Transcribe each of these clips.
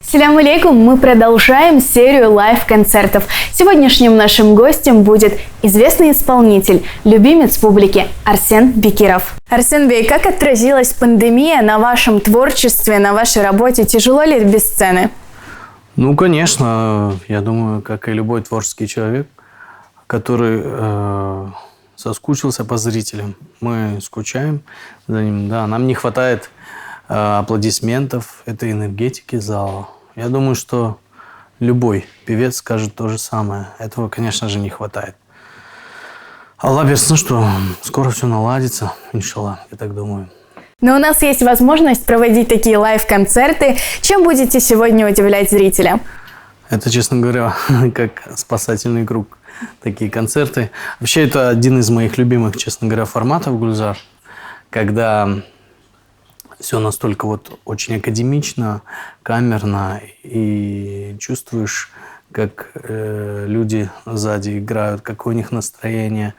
Салям алейкум, мы продолжаем серию лайв-концертов. Сегодняшним нашим гостем будет известный исполнитель, любимец публики Арсен Бекиров. Арсен Бей, как отразилась пандемия на вашем творчестве, на вашей работе? Тяжело ли без сцены? Ну, конечно, я думаю, как и любой творческий человек, который соскучился по зрителям. Мы скучаем за ним, да, нам не хватает аплодисментов, этой энергетики зала. Я думаю, что любой певец скажет то же самое. Этого, конечно же, не хватает. Аллах берсин, что скоро все наладится, иншаллах, я так думаю. Но у нас есть возможность проводить такие лайв-концерты. Чем будете сегодня удивлять зрителя? Это, честно говоря, как спасательный круг, такие концерты. Вообще, это один из моих любимых, честно говоря, форматов Гульзар, когда все настолько вот очень академично, камерно, и чувствуешь, как люди сзади играют, какое у них настроение.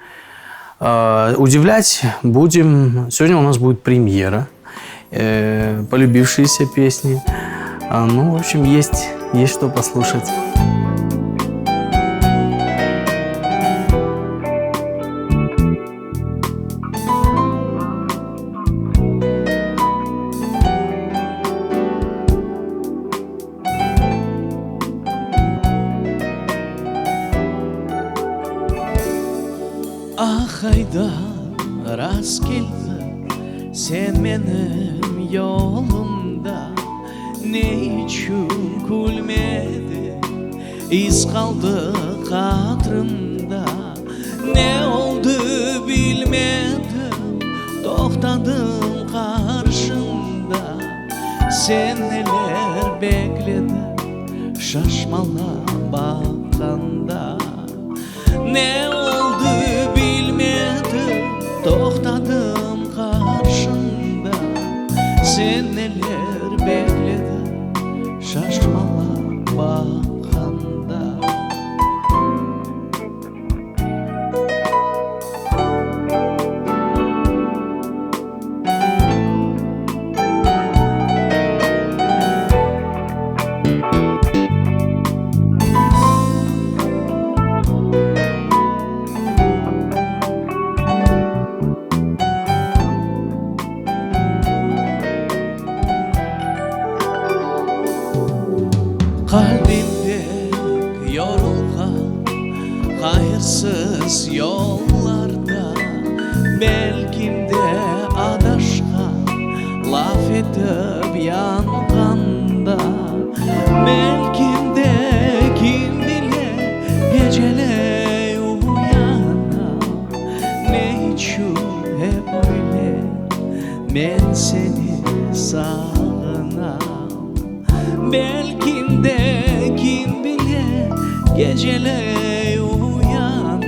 Удивлять будем. Сегодня у нас будет премьера, полюбившиеся песни. Ну, в общем, есть что послушать. Ayda rast geldi sen benim yolumda, ne için gülmedi iz kaldı hatırımda. Ne oldu bilmedim, toxtadım karşında. Sen neler bekledin şaşmala bakanda. Ne oldu bilmedim, toxtadım karşında. Sen neler bekledin şaşmala bakanda. Kalbimde yorulgan hayırsız yollarda, belkimde adaşkan laf edip yanganda. Belkimde kim bilir gecele uyanam. Ne için hep öyle ben seni sağınam. Belkimde kim bilir gecele uyanam.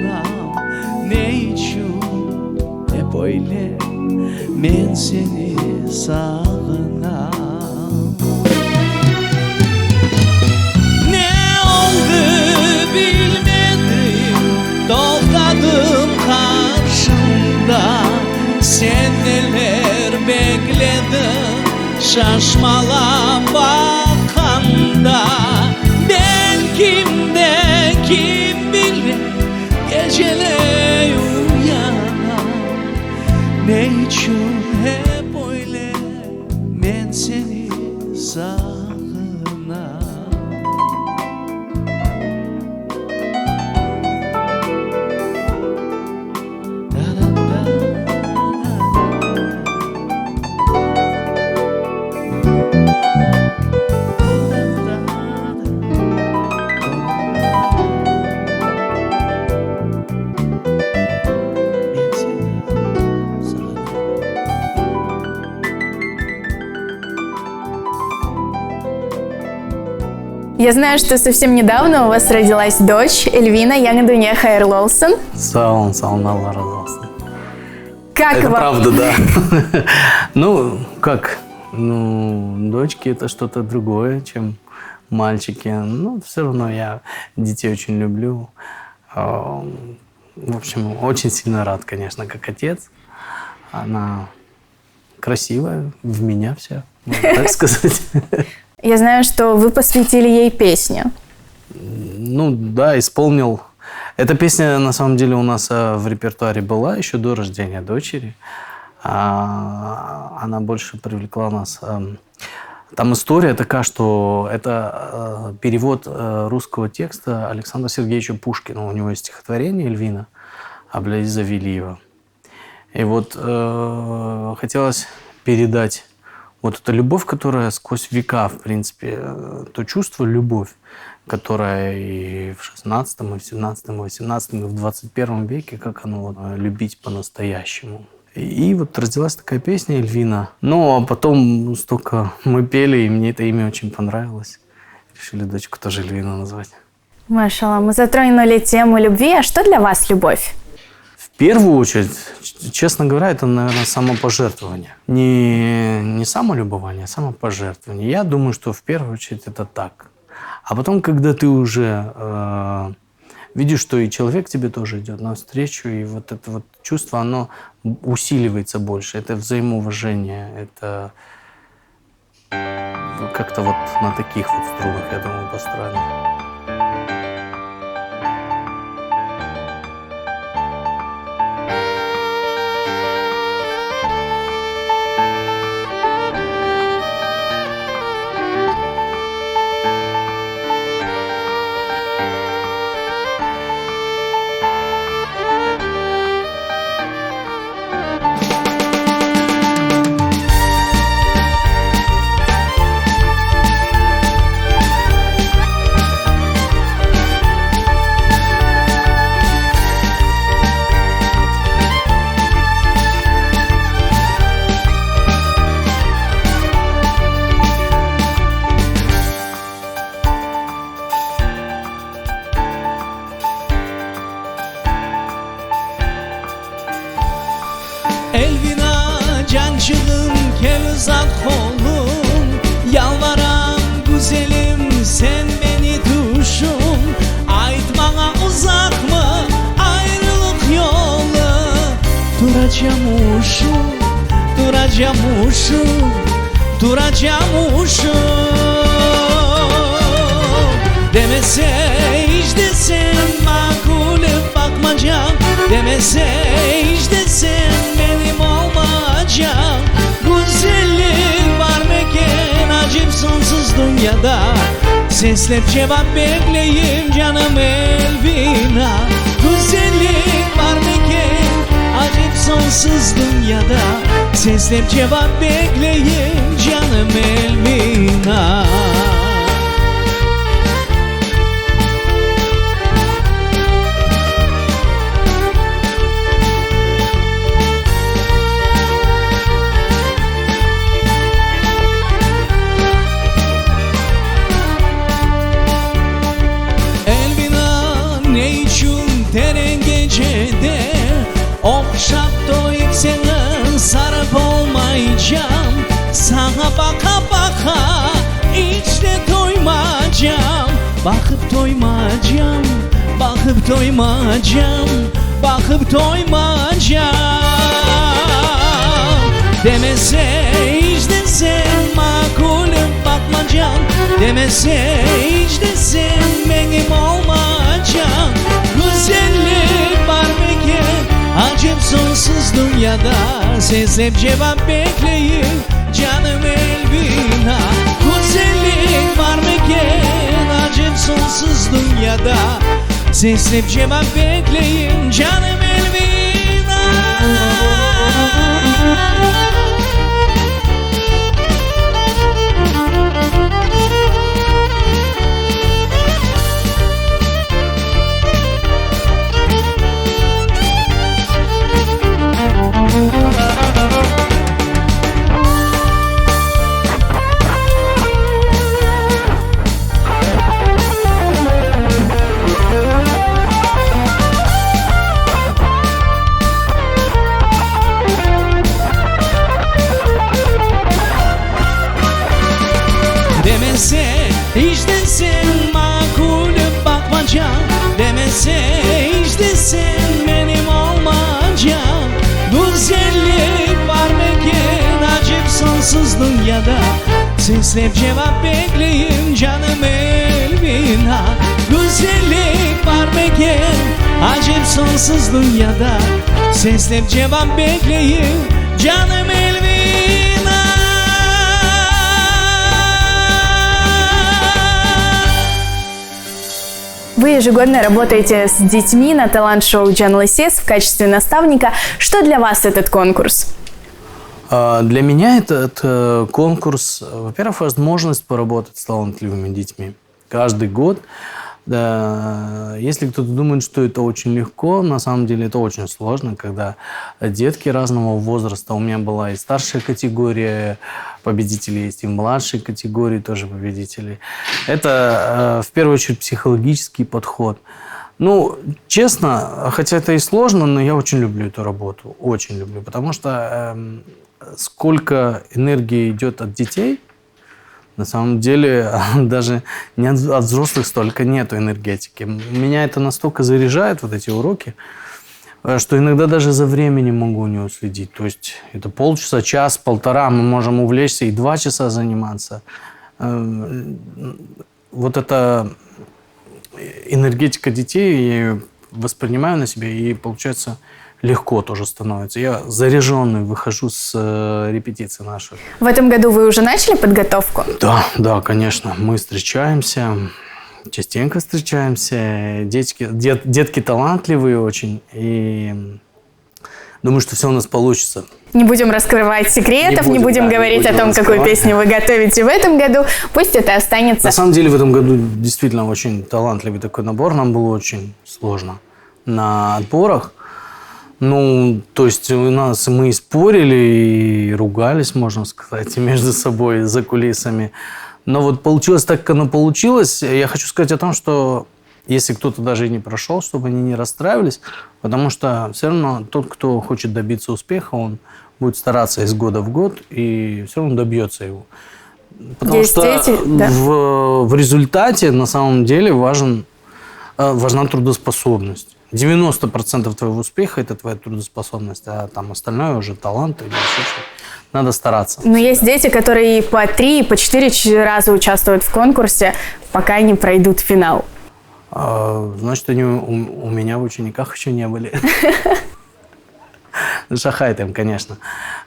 Ne için hep öyle ben seni sağınam. Ne oldu bilmedim, toxtadım karşında. Sen neler bekledin şaşmala bakanda. Belkimde kim bilir gecele uyanam. Ne için hep öyle ben seni sağınam. Я знаю, что совсем недавно у вас родилась дочь Эльвина Яңа Хайырлы болсын. Салам, Аллах разы болсын. Как это вам? Правда, да. Ну, как? Ну, дочки это что-то другое, чем мальчики. Но все равно я детей очень люблю. В общем, очень сильно рад, конечно, как отец. Она красивая, в меня вся, можно так сказать. Я знаю, что вы посвятили ей песню. Ну да, исполнил. Эта песня на самом деле у нас в репертуаре была еще до рождения дочери. Она больше привлекла нас. Там история такая, что это перевод русского текста Александра Сергеевича Пушкина. У него есть стихотворение «Эльвина» Абдул-Азиза Вилиева. И вот хотелось передать вот эту любовь, которая сквозь века, в принципе, то чувство, любовь, которая и в 16, и в 17, и в 18, и в 21 веке, как оно вот, любить по-настоящему. И вот родилась такая песня «Эльвина». Ну, а потом столько мы пели, и мне это имя очень понравилось. Решили дочку тоже Эльвина назвать. Машалла, мы затронули тему любви. А что для вас любовь? В первую очередь, честно говоря, это, наверное, самопожертвование. Не самолюбование, а самопожертвование. Я думаю, что в первую очередь это так. А потом, когда ты уже видишь, что и человек тебе тоже идет навстречу, и вот это вот чувство, оно усиливается больше. Это взаимоуважение, это как-то вот на таких вот струнах, я думаю, построено. Elvina cancığım gel uzak kolum, yalvaram güzelim sen beni düşün. Ait bana uzak mı ayrılık yolu? Duracağım uşum, duracağım uşum, duracağım uşum. Demese hiç desem makule bakmacam, demese hiç desem benim olmayacağım. Güzellik var meken acım sonsuz dünyada. Seslep cevap bekleyeyim canım Elvina. Güzellik var meken acım sonsuz dünyada. Seslep cevap bekleyeyim canım Elvina. Deren gecede okşap doyup seni sarıp olmayacağım. Sana baka baka hiç de doymayacağım. Bakıp doymayacağım, bakıp doymayacağım, bakıp doymayacağım. Demese hiç de sen makulüm bakmayacağım. Demese hiç de sen benim olmayacağım. Güzellik var meken acım sonsuz dünyada. Seslep cevap bekleyin canım Elvina. Güzellik var meken acım sonsuz dünyada. Seslep cevap bekleyin canım Elvina. Seslenip cevap bekleyin canım Elvina. Güzellik var mekan acep sonsuz dünyada. Seslenip cevap bekleyin canım Elvina. Вы ежегодно работаете с детьми на талант-шоу Channel SS в качестве наставника. Что для вас этот конкурс? Для меня этот конкурс, во-первых, возможность поработать с талантливыми детьми. Каждый год. Да, если кто-то думает, что это очень легко, на самом деле это очень сложно, когда детки разного возраста. У меня была и старшая категория победителей, есть и младшей категории тоже победителей. Это, в первую очередь, психологический подход. Ну, честно, хотя это и сложно, но я очень люблю эту работу. Очень люблю, потому что сколько энергии идет от детей, на самом деле, даже не от взрослых столько нету энергетики. Меня это настолько заряжает, вот эти уроки, что иногда даже за временем могу не уследить. То есть это полчаса, час, полтора, мы можем увлечься и 2 часа заниматься. Вот эта энергетика детей, я ее воспринимаю на себе, и получается легко тоже становится. Я заряженный выхожу с репетиции наших. В этом году вы уже начали подготовку? Да, конечно. Мы встречаемся, частенько встречаемся. Детки талантливые очень. И думаю, что все у нас получится. Не будем раскрывать секретов, не будем говорить о том, какую песню вы готовите в этом году. Пусть это останется. На самом деле в этом году действительно очень талантливый такой набор. Нам было очень сложно на отборах. Ну, то есть мы и спорили, и ругались, можно сказать, между собой за кулисами. Но вот получилось так, как оно получилось. Я хочу сказать о том, что если кто-то даже и не прошел, чтобы они не расстраивались, потому что все равно тот, кто хочет добиться успеха, он будет стараться из года в год, и все равно добьется его. Потому есть что дети, да. в результате на самом деле важна трудоспособность. 90% твоего успеха – это твоя трудоспособность, а там остальное уже талант или еще что-то. Надо стараться. Но есть дети, которые по 3, по 4 раза участвуют в конкурсе, пока не пройдут финал. Значит, они у меня в учениках еще не были. Шахай там, конечно.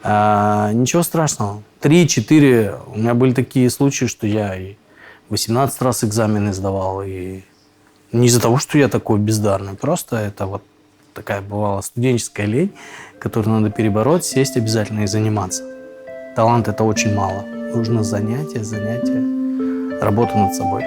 Ничего страшного. 3-4. У меня были такие случаи, что я и 18 раз экзамены сдавал, и не из-за того, что я такой бездарный, просто это вот такая бывала студенческая лень, которую надо перебороть, сесть обязательно и заниматься. Талант – это очень мало. Нужно занятия, работа над собой.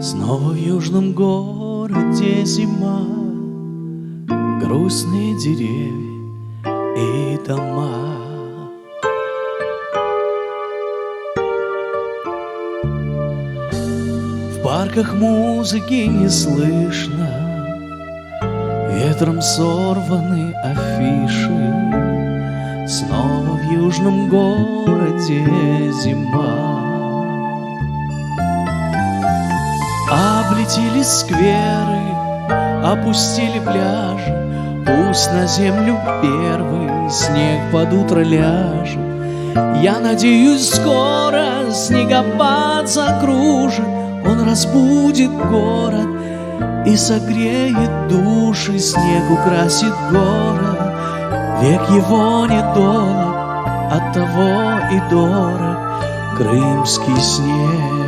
Снова в южном городе зима, грустные деревья и дома. В парках музыки не слышно, ветром сорваны афиши. Снова в южном городе зима. Облетели скверы, опустили пляжи. Пусть на землю первый снег под утро ляжет. Я надеюсь, скоро снегопад закружит. Он разбудит город и согреет души. Снег украсит город, век его недолог, оттого и дорог крымский снег.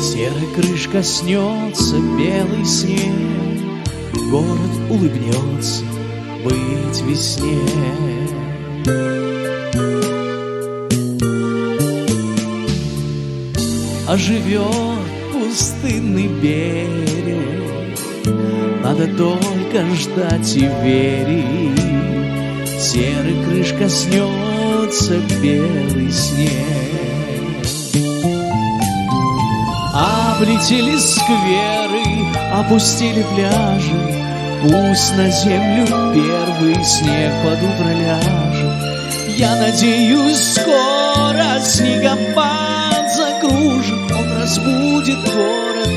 Серой крыш коснется белый снег, город улыбнется быть весне. Оживет пустынный берег, надо только ждать и верить. Серой крыш коснется белый снег. Облетели скверы, опустили пляжи. Пусть на землю первый снег под утро ляжет. Я надеюсь, скоро снегопад закружит. Он разбудит город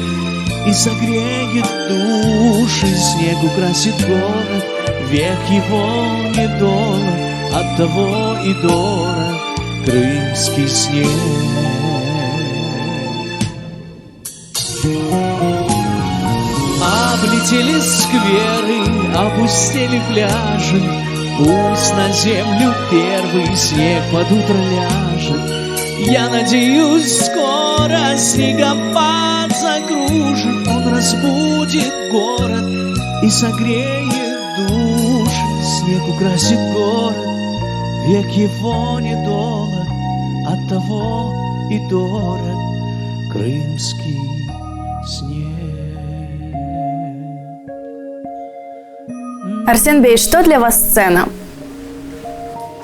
и согреет души. Снег украсит город, век его недолог. Оттого и дорог крымский снег. Облетели скверы, опустели пляжи. Пусть на землю первый снег под утро ляжет. Я надеюсь, скоро снегопад закружит. Он разбудит город и согреет души. Снег украсит город, век его недолог. Оттого и дорог крымский снег. Арсен Бей, что для вас сцена?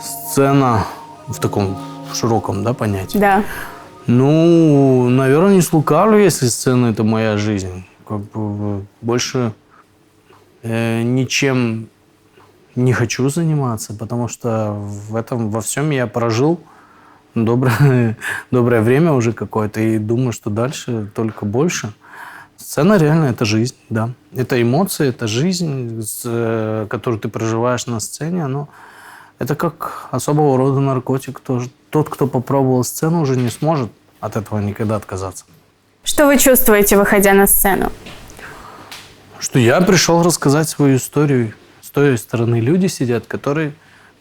Сцена в таком широком, да, понятии? Да. Ну, наверное, не слукавлю, если сцена – это моя жизнь. Как бы больше ничем не хочу заниматься, потому что во всем я прожил доброе время уже какое-то, и думаю, что дальше только больше. Сцена реально – это жизнь, да. Это эмоции, это жизнь, которую ты проживаешь на сцене. Это как особого рода наркотик. Тот, кто попробовал сцену, уже не сможет от этого никогда отказаться. Что вы чувствуете, выходя на сцену? Что я пришел рассказать свою историю. С той стороны люди сидят, которые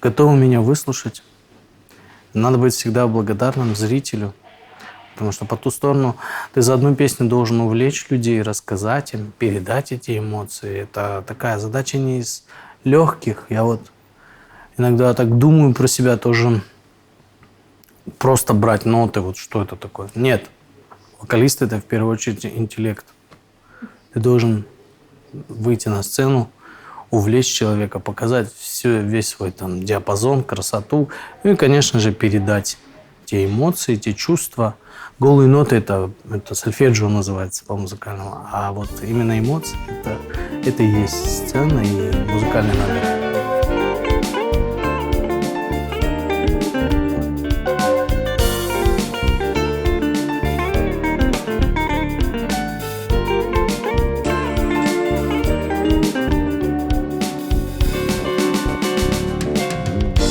готовы меня выслушать. Надо быть всегда благодарным зрителю. Потому что по ту сторону ты за одну песню должен увлечь людей, рассказать им, передать эти эмоции. Это такая задача не из легких. Я вот иногда так думаю про себя тоже. Просто брать ноты, вот что это такое. Нет. Вокалист – это в первую очередь интеллект. Ты должен выйти на сцену, увлечь человека, показать весь свой там диапазон, красоту. Ну и, конечно же, передать те эмоции, те чувства. Голые ноты – это сольфеджио называется по музыкальному. А вот именно эмоции – это и есть сцена и музыкальный номер.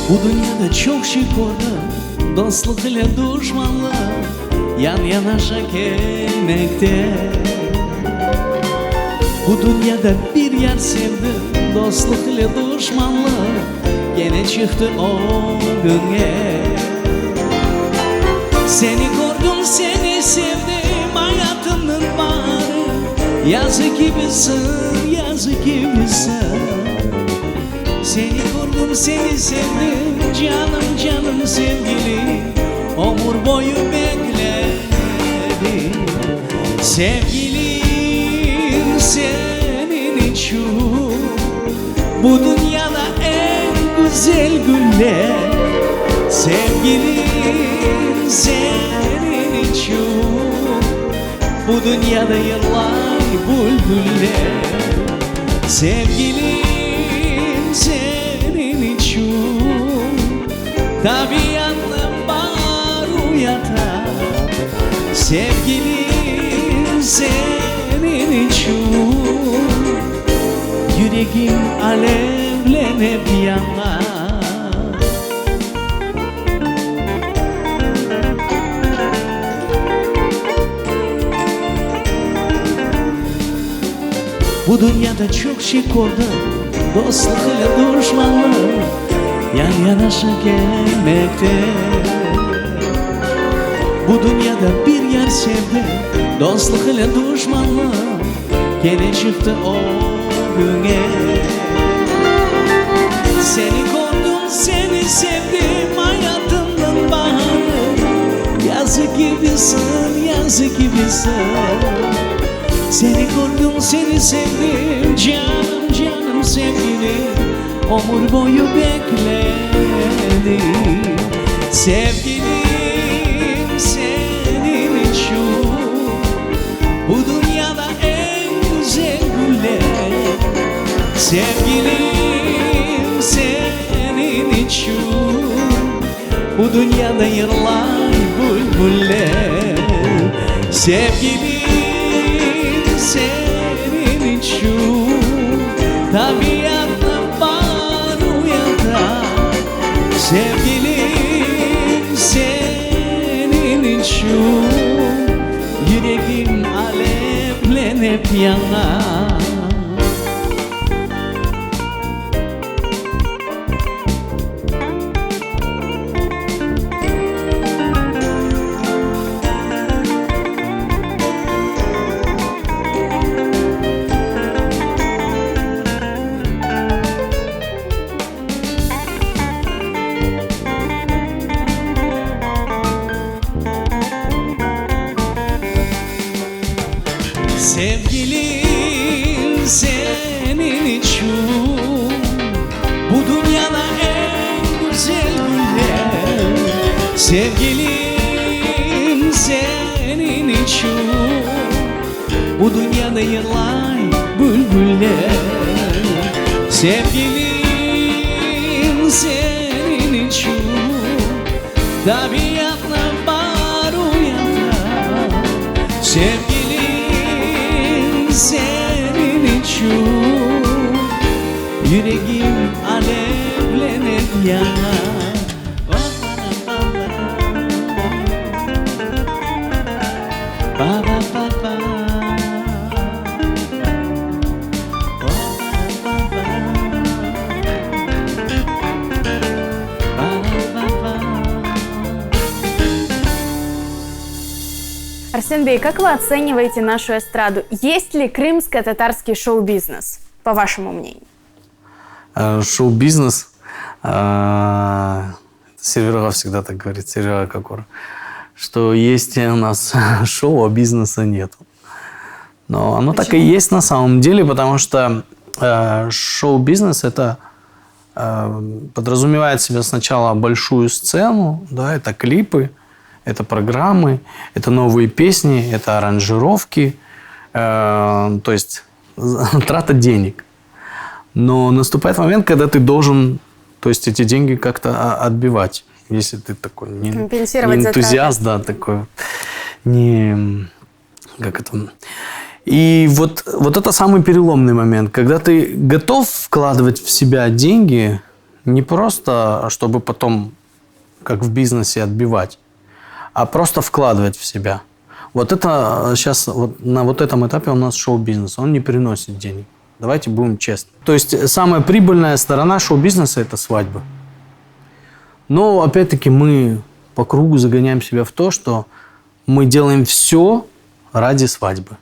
Bu dünyada çok şey gördüm, dostluk ile düşmanlık yan yanaşa gelmekte. Bu dünyada bir yer sevdim, dostluk ile düşmanlık gene çıktı o güne. Seni gördüm, seni sevdim, hayatımın baharı. Yazık gibisin, yazık gibisin. Seni gördüm, seni sevdim, canım canım sevgili. Ömür boyu bekledim. Sevgilim senin için bu dünyada en güzel günler. Sevgilim senin için bu dünyada yıllar bülbüller. Sevgilim senin için tabiatla bahar uyatar. Sevgilim senin için yüreğim alevlenip yanar. Bu dünyada çok şey gördüm, dostluk ile düşmanlık yan yanaşa gelmekte. Bu dünyada bir yer sevdim, dostluk ile düşmanlık gene çıktı o güne. Seni gördüm, seni sevdim, hayatımın baharı. Yazık gibisin, yazık gibisin. Seni gördüm, seni sevdim, canım canım sevgilim. Ömür boyu bekledim. Sevgilim senin için Bu dünyada en güzel güller sevgilim senin için. Bu dünyada yırlar bülbüller sevgilim senin için. Tabiatla var uyanlar sevgilim senin için. Yüreğim alevlenip yanar. Sevgilim senin için. Bu dünyada en güzel güller sevgilim senin için. Bu dünyada yırlar bülbüller sevgilim senin için. Tabiatla var uyanlar sevgilim senin için. Yüreğim alevlenip yanar. Ba ba ba ba. Арсен Бей, как вы оцениваете нашу эстраду? Есть ли крымско-татарский шоу-бизнес, по вашему мнению? Шоу-бизнес, Сервера всегда так говорит, Сервера Кокор, что есть у нас шоу, а бизнеса нет. Но оно так и есть на самом деле, потому что шоу-бизнес это подразумевает в себе сначала большую сцену, да, это клипы, это программы, это новые песни, это аранжировки, то есть трата денег. Но наступает момент, когда ты должен, то есть эти деньги как-то отбивать, если ты такой не энтузиаст, да, такой, не как это. И вот это самый переломный момент, когда ты готов вкладывать в себя деньги не просто, чтобы потом, как в бизнесе, отбивать, а просто вкладывать в себя. Вот это сейчас, вот на вот этом этапе у нас шоу-бизнес, он не приносит денег. Давайте будем честны. То есть самая прибыльная сторона шоу-бизнеса – это свадьба. Но опять-таки мы по кругу загоняем себя в то, что мы делаем все ради свадьбы.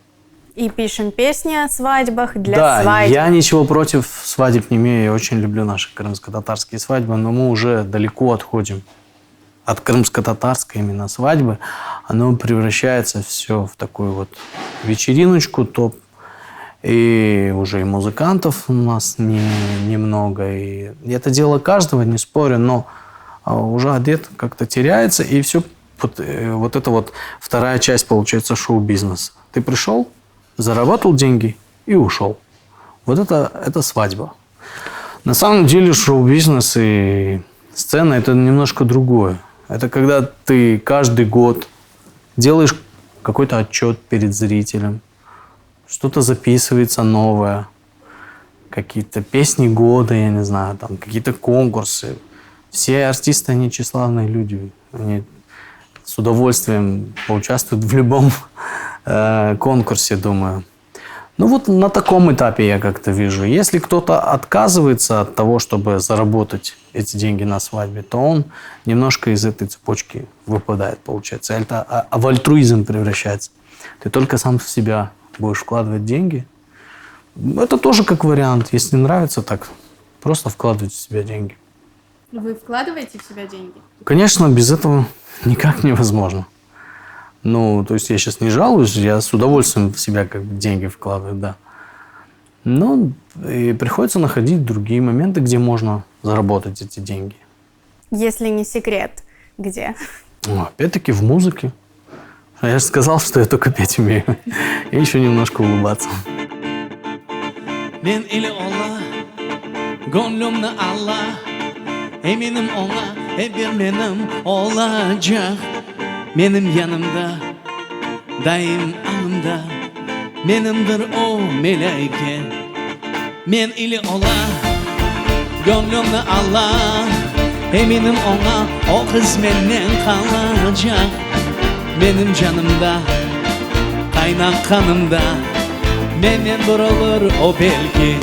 И пишем песни о свадьбах для свадьб. Да, я ничего против свадеб не имею. Я очень люблю наши крымско-татарские свадьбы, но мы уже далеко отходим от крымско-татарской именно свадьбы. Оно превращается все в такую вот вечериночку, топ. И уже и музыкантов у нас немного. И это дело каждого, не спорю, но уже одет как-то теряется. И все, вот это вот вторая часть, получается, шоу-бизнеса. Ты пришел, заработал деньги и ушел. Вот это свадьба. На самом деле шоу-бизнес и сцена – это немножко другое. Это когда ты каждый год делаешь какой-то отчет перед зрителем, что-то записывается новое, какие-то песни года, я не знаю, там какие-то конкурсы. Все артисты, они тщеславные люди. Они с удовольствием поучаствуют в любом конкурсе, думаю. Ну вот на таком этапе я как-то вижу. Если кто-то отказывается от того, чтобы заработать эти деньги на свадьбе, то он немножко из этой цепочки выпадает, получается. Это в альтруизм превращается. Ты только сам в себя будешь вкладывать деньги. Это тоже как вариант. Если нравится, так просто вкладывать в себя деньги. Вы вкладываете в себя деньги? Конечно, без этого никак невозможно. Ну, то есть я сейчас не жалуюсь, я с удовольствием в себя как бы деньги вкладываю, да. Но и приходится находить другие моменты, где можно заработать эти деньги. Если не секрет, где? Опять-таки в музыке. А я же сказал, что я только петь умею. И еще немножко улыбаться. Men ile ola, gönlümle Allah. Eminim ona bir benim olacak. Benim yanımda, daim anımda. Benimdir o meleke. Men ile ola, gönlümle Allah. Eminim ona o kız benden kalacak. Benim canımda, kaynak kanımda. Benden bir olur o belki.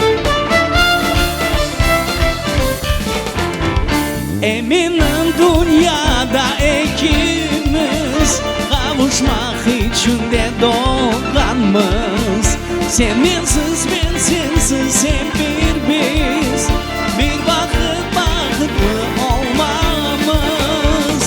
Eminim dünyada ikimiz kavuşmak için de doğanmız. Sen bensiz ben sensiz hep bir biz. Bir vakit bakıtlı olmamız.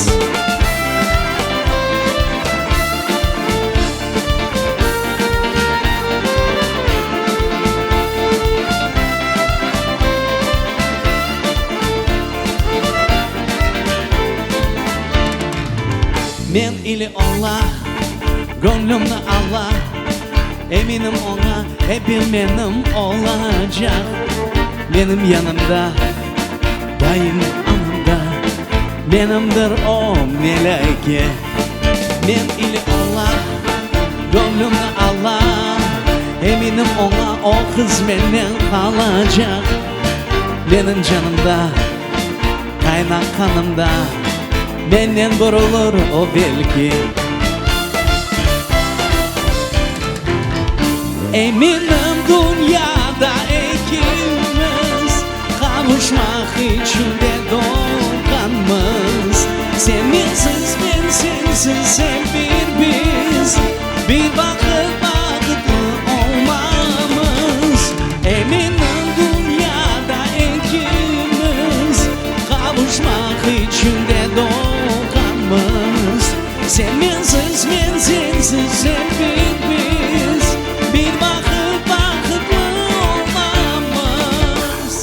Men ile Allah, gönlümle Allah. Eminim ona hep bir benim olacak. Benim yanımda, daim anımda. Benimdir o meleke. Men ile Allah, gönlümle Allah. Eminim ona o kız benden kalacak. Benim canımda, kaynak kanımda. Benden vurulur o belki. Eminim dünyada ikimiz kavuşmak için de doğanmız. Sen bensiz ben sensiz hep bir biz. Bir vakit vakitli olmamız. Eminim dünyada ikimiz kavuşmak için de doğanmız. Sen bensiz ben sensiz hep bir biz. Bir vakit vakitli olmamız.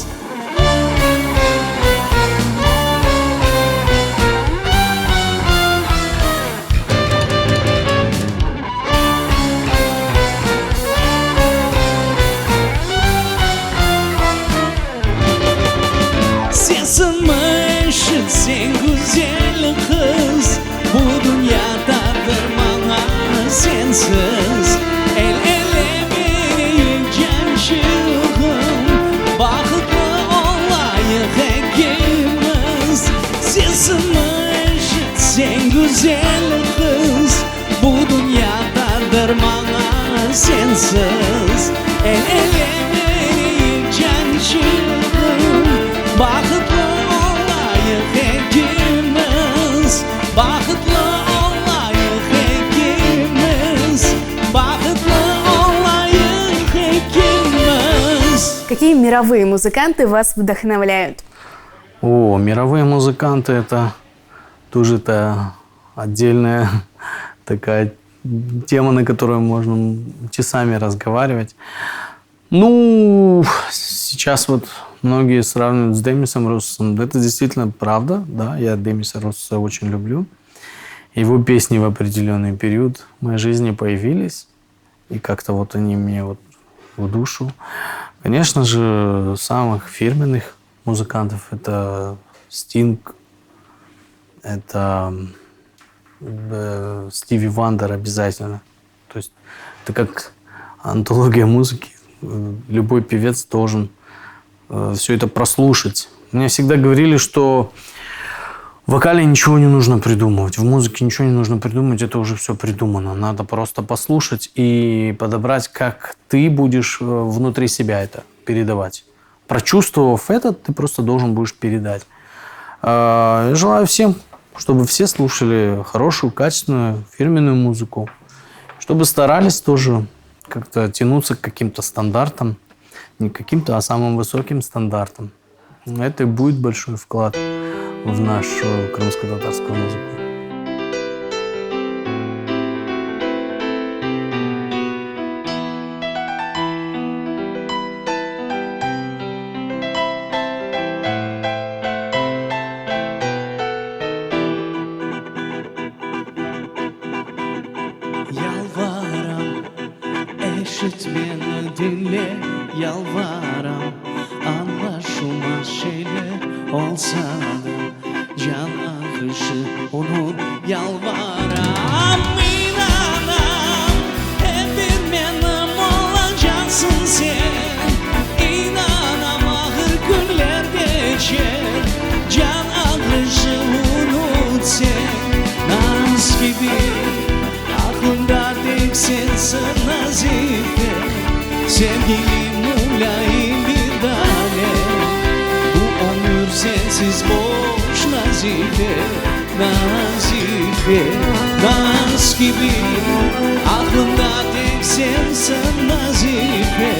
Sesin mışık sen güzel kız. Bu dünyadadır bana sensiz. El ele vereceğim şıkım. Bakıtlı olayık ikimiz. Sesin mışık sen güzel kız. Bu dünyadadır bana sensiz. El ele vereceğim şıkım. Bakıtlı olayık ikimiz. Bakıtlı olayık ikimiz. Bakıtlı olayık ikimiz. Какие мировые музыканты вас вдохновляют? О, мировые музыканты — это тоже-то отдельная такая тема, на которую можно часами разговаривать. Ну, сейчас вот многие сравнивают с Демисом Руссосом. Это действительно правда, да, я Демиса Руссоса очень люблю. Его песни в определенный период в моей жизни появились, и как-то вот они мне вот в душу. Конечно же, самых фирменных музыкантов это Стинг, это Стиви Вандер обязательно. То есть это как антология музыки. Любой певец должен все это прослушать. Мне всегда говорили, что в вокале ничего не нужно придумывать, в музыке ничего не нужно придумывать, это уже все придумано. Надо просто послушать и подобрать, как ты будешь внутри себя это передавать. Прочувствовав это, ты просто должен будешь передать. Я желаю всем, чтобы все слушали хорошую, качественную, фирменную музыку, чтобы старались тоже как-то тянуться к каким-то стандартам, не к каким-то, а самым высоким стандартам. Это и будет большой вклад в нашу крымско-татарскую музыку. eşit beni dinle yalvarам. Anlaşılmaz şeyler olsa da can akışı unut yalvarам. İnanam hep bir benim olacaksın sen. İnanam ağır günler geçer, can akışı unut sen. Naz gibi aklımda tek sensin nazife, sevgilim mulayim bir tane. Bu ömür sensiz boş nazife, nazife. Naz gibi aklımda tek sensin nazife,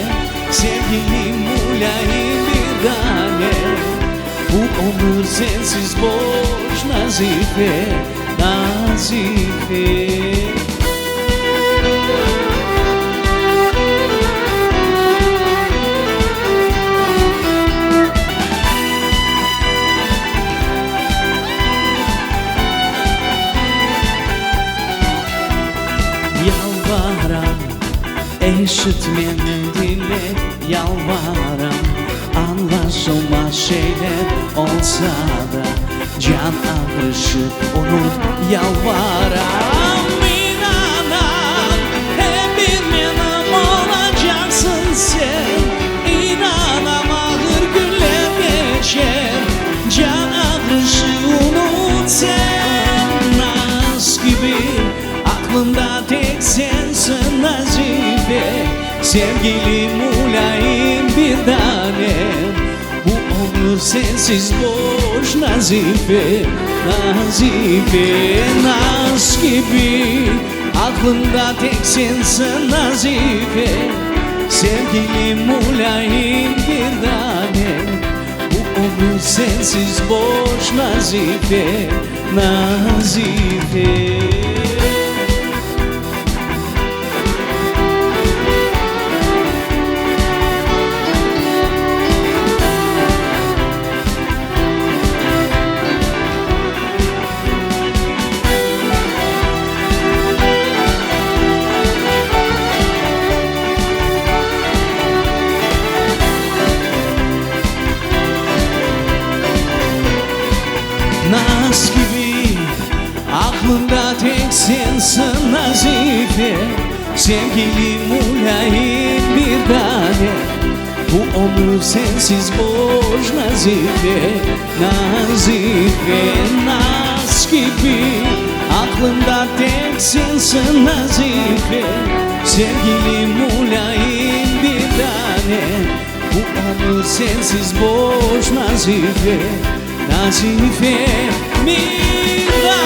sevgilim mulayim bir tane. Bu ömür sensiz boş nazife, nazife. Yalvarам, eşit beni dinle yalvaram. Anlaşılmaz şeyler olsa da can akışı unut yalvaram. İnanam hep bir benim olacaksın sen. İnanam ağır günler geçer, can akışı unut sen. Naz gibi aklımda tek sensin nazife, sevgilim mulayim bir tanem. Bu ömür sensiz boş nazife, nazife. Naz gibi aklımda tek sensin nazife, sevgilim mulayim bir tanem. Bu ömür sensiz boş nazife, nazife. Naz gibi aklımda tek sensin nazife, sevgilim mulayim bir tane. Bu ömür sensiz boş nazife, nazife. Naz gibi aklımda tek sensin nazife, sevgilim mulayim bir tane. Bu ömür sensiz boş nazife, nazife. Mira